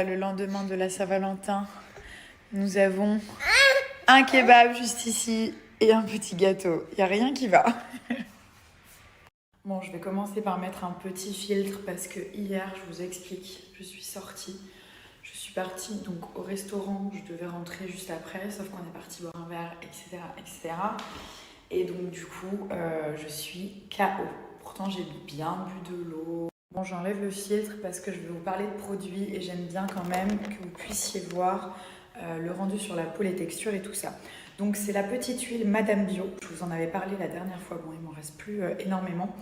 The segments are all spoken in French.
Le lendemain de la Saint-Valentin, nous avons un kebab juste ici et un petit gâteau. Il n'y a rien qui va. Bon, je vais commencer par mettre un petit filtre parce que hier, je vous explique, je suis sortie. Je suis partie donc au restaurant, je devais rentrer juste après, sauf qu'on est parti boire un verre, etc. etc. Et donc du coup, je suis KO. Pourtant, j'ai bien bu de l'eau. Bon, j'enlève le filtre parce que je vais vous parler de produits et j'aime bien quand même que vous puissiez voir le rendu sur la peau, les textures et tout ça. Donc c'est la petite huile Madame Bio, je vous en avais parlé la dernière fois, bon il m'en reste plus énormément.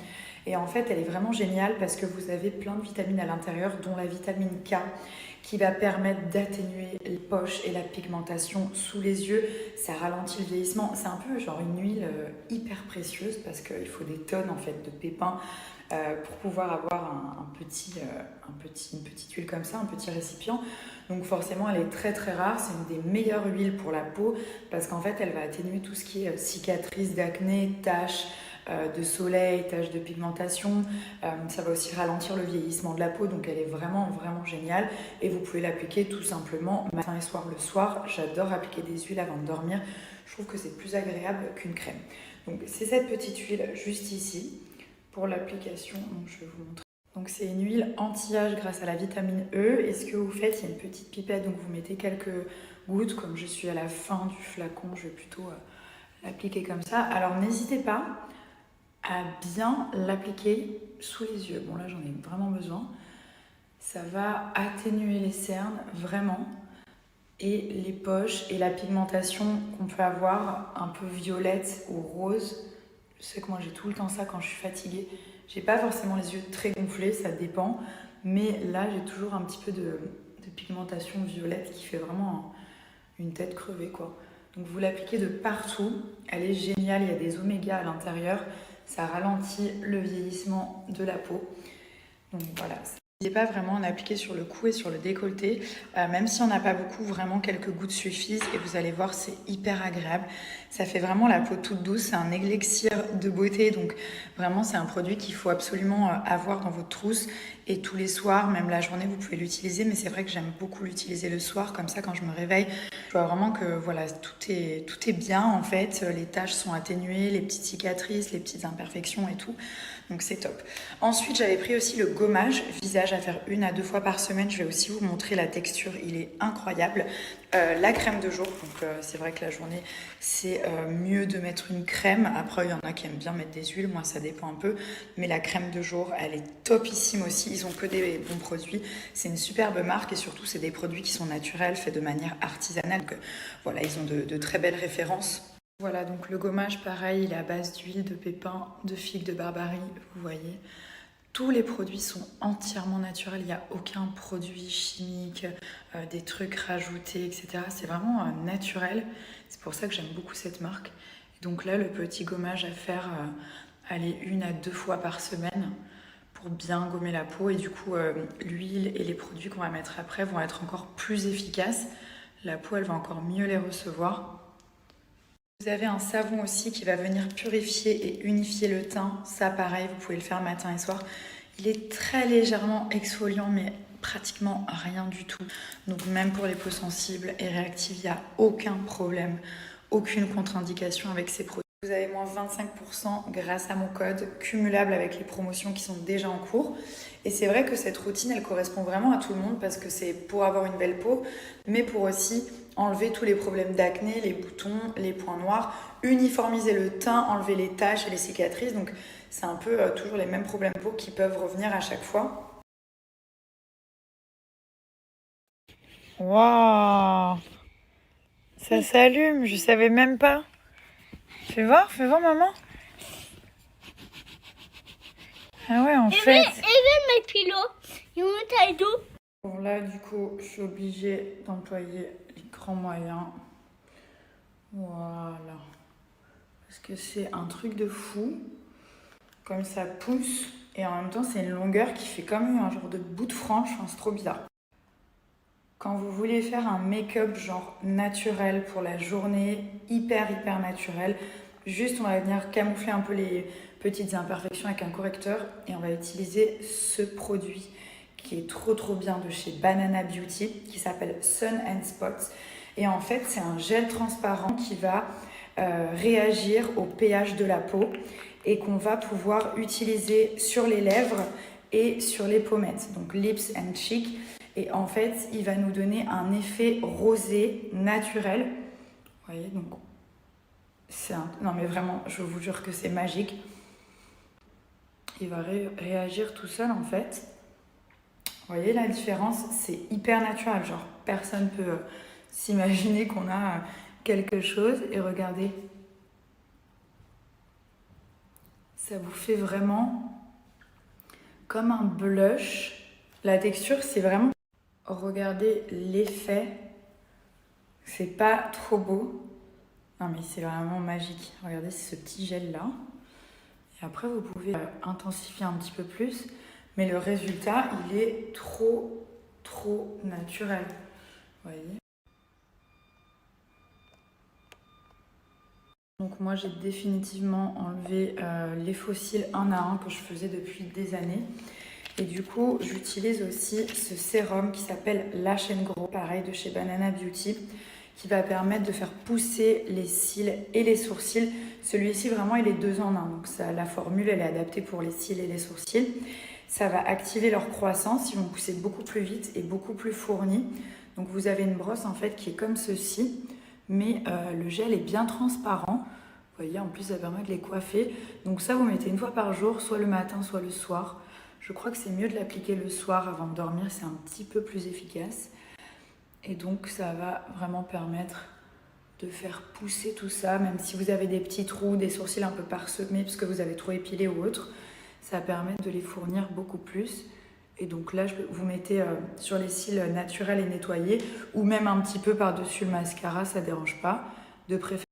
Et en fait elle est vraiment géniale parce que vous avez plein de vitamines à l'intérieur, dont la vitamine K, qui va permettre d'atténuer les poches et la pigmentation sous les yeux. Ça ralentit le vieillissement, c'est un peu genre une huile hyper précieuse parce qu'il faut des tonnes en fait de pépins pour pouvoir avoir une petite huile comme ça, un petit récipient. Donc forcément elle est très très rare, c'est une des meilleures huiles pour la peau parce qu'en fait elle va atténuer tout ce qui est cicatrices d'acné, taches de soleil, taches de pigmentation. Ça va aussi ralentir le vieillissement de la peau, donc elle est vraiment vraiment géniale et vous pouvez l'appliquer tout simplement matin et soir. Le soir, j'adore appliquer des huiles avant de dormir, je trouve que c'est plus agréable qu'une crème. Donc c'est cette petite huile juste ici pour l'application, donc je vais vous montrer. Donc c'est une huile anti-âge grâce à la vitamine E. Et ce que vous faites, il y a une petite pipette, donc vous mettez quelques gouttes. Comme je suis à la fin du flacon, je vais plutôt l'appliquer comme ça. Alors n'hésitez pas à bien l'appliquer sous les yeux. Bon là j'en ai vraiment besoin. Ça va atténuer les cernes, vraiment. Et les poches et la pigmentation qu'on peut avoir, un peu violette ou rose. Je sais que moi j'ai tout le temps ça quand je suis fatiguée. J'ai pas forcément les yeux très gonflés, ça dépend. Mais là j'ai toujours un petit peu de pigmentation violette qui fait vraiment une tête crevée quoi. Donc vous l'appliquez de partout. Elle est géniale, il y a des oméga à l'intérieur. Ça ralentit le vieillissement de la peau. Donc voilà. N'hésitez pas vraiment à en appliquer sur le cou et sur le décolleté, même si on n'a pas beaucoup, vraiment quelques gouttes suffisent et vous allez voir c'est hyper agréable. Ça fait vraiment la peau toute douce, c'est un élixir de beauté, donc vraiment c'est un produit qu'il faut absolument avoir dans votre trousse et tous les soirs, même la journée vous pouvez l'utiliser, mais c'est vrai que j'aime beaucoup l'utiliser le soir, comme ça quand je me réveille, je vois vraiment que voilà, tout est bien en fait, les taches sont atténuées, les petites cicatrices, les petites imperfections et tout. Donc c'est top. Ensuite, j'avais pris aussi le gommage visage à faire 1 à 2 fois par semaine. Je vais aussi vous montrer la texture, il est incroyable. La crème de jour, donc c'est vrai que la journée, c'est mieux de mettre une crème. Après, il y en a qui aiment bien mettre des huiles, moi ça dépend un peu. Mais la crème de jour, elle est topissime aussi. Ils ont que des bons produits. C'est une superbe marque et surtout, c'est des produits qui sont naturels, faits de manière artisanale. Donc voilà, ils ont de très belles références. Voilà, donc le gommage, pareil, il est à base d'huile, de pépins, de figues de Barbarie, vous voyez. Tous les produits sont entièrement naturels, il n'y a aucun produit chimique, des trucs rajoutés, etc. C'est vraiment naturel, c'est pour ça que j'aime beaucoup cette marque. Donc là, le petit gommage à faire, allez, 1 à 2 fois par semaine pour bien gommer la peau. Et du coup, l'huile et les produits qu'on va mettre après vont être encore plus efficaces. La peau, elle va encore mieux les recevoir. Vous avez un savon aussi qui va venir purifier et unifier le teint. Ça, pareil, vous pouvez le faire matin et soir. Il est très légèrement exfoliant, mais pratiquement rien du tout. Donc même pour les peaux sensibles et réactives, il n'y a aucun problème, aucune contre-indication avec ces produits. Vous avez moins 25% grâce à mon code cumulable avec les promotions qui sont déjà en cours. Et c'est vrai que cette routine, elle correspond vraiment à tout le monde parce que c'est pour avoir une belle peau, mais pour aussi enlever tous les problèmes d'acné, les boutons, les points noirs, uniformiser le teint, enlever les taches et les cicatrices. Donc c'est un peu toujours les mêmes problèmes de peau qui peuvent revenir à chaque fois. Waouh, ça s'allume, je savais même pas. Fais voir maman. Ah ouais, en fait. Mes pilots, ils ont taille d'eau. Bon là, du coup, je suis obligée d'employer les grands moyens. Voilà. Parce que c'est un truc de fou. Comme ça pousse. Et en même temps, c'est une longueur qui fait comme un genre de bout de frange. Enfin, c'est trop bizarre. Quand vous voulez faire un make-up genre naturel pour la journée, hyper naturel, juste on va venir camoufler un peu les petites imperfections avec un correcteur et on va utiliser ce produit qui est trop bien de chez Banana Beauty, qui s'appelle Sun and Spots. Et en fait, c'est un gel transparent qui va réagir au pH de la peau et qu'on va pouvoir utiliser sur les lèvres et sur les pommettes, donc lips and cheek. Et en fait, il va nous donner un effet rosé naturel. Vous voyez, donc non mais vraiment, je vous jure que c'est magique. Il va réagir tout seul en fait. Vous voyez la différence, c'est hyper naturel. Genre, personne peut s'imaginer qu'on a quelque chose. Et regardez, ça vous fait vraiment comme un blush. La texture, c'est vraiment... Regardez l'effet. C'est pas trop beau. Non mais c'est vraiment magique. Regardez, c'est ce petit gel là. Et après, vous pouvez intensifier un petit peu plus. Mais le résultat, il est trop naturel. Vous voyez ? Donc moi, j'ai définitivement enlevé les faux cils un à un que je faisais depuis des années. Et du coup, j'utilise aussi ce sérum qui s'appelle Lash and Grow, pareil de chez Banana Beauty, qui va permettre de faire pousser les cils et les sourcils. Celui-ci, vraiment, il est 2 en 1. Donc la formule, elle est adaptée pour les cils et les sourcils. Ça va activer leur croissance, ils vont pousser beaucoup plus vite et beaucoup plus fournis. Donc vous avez une brosse en fait qui est comme ceci, mais le gel est bien transparent. Vous voyez, en plus ça permet de les coiffer. Donc ça, vous mettez une fois par jour, soit le matin, soit le soir. Je crois que c'est mieux de l'appliquer le soir avant de dormir, c'est un petit peu plus efficace. Et donc ça va vraiment permettre de faire pousser tout ça, même si vous avez des petits trous, des sourcils un peu parsemés parce que vous avez trop épilé ou autre, ça va permettre de les fournir beaucoup plus. Et donc là, vous mettez sur les cils naturels et nettoyés, ou même un petit peu par-dessus le mascara, ça ne dérange pas. De préférence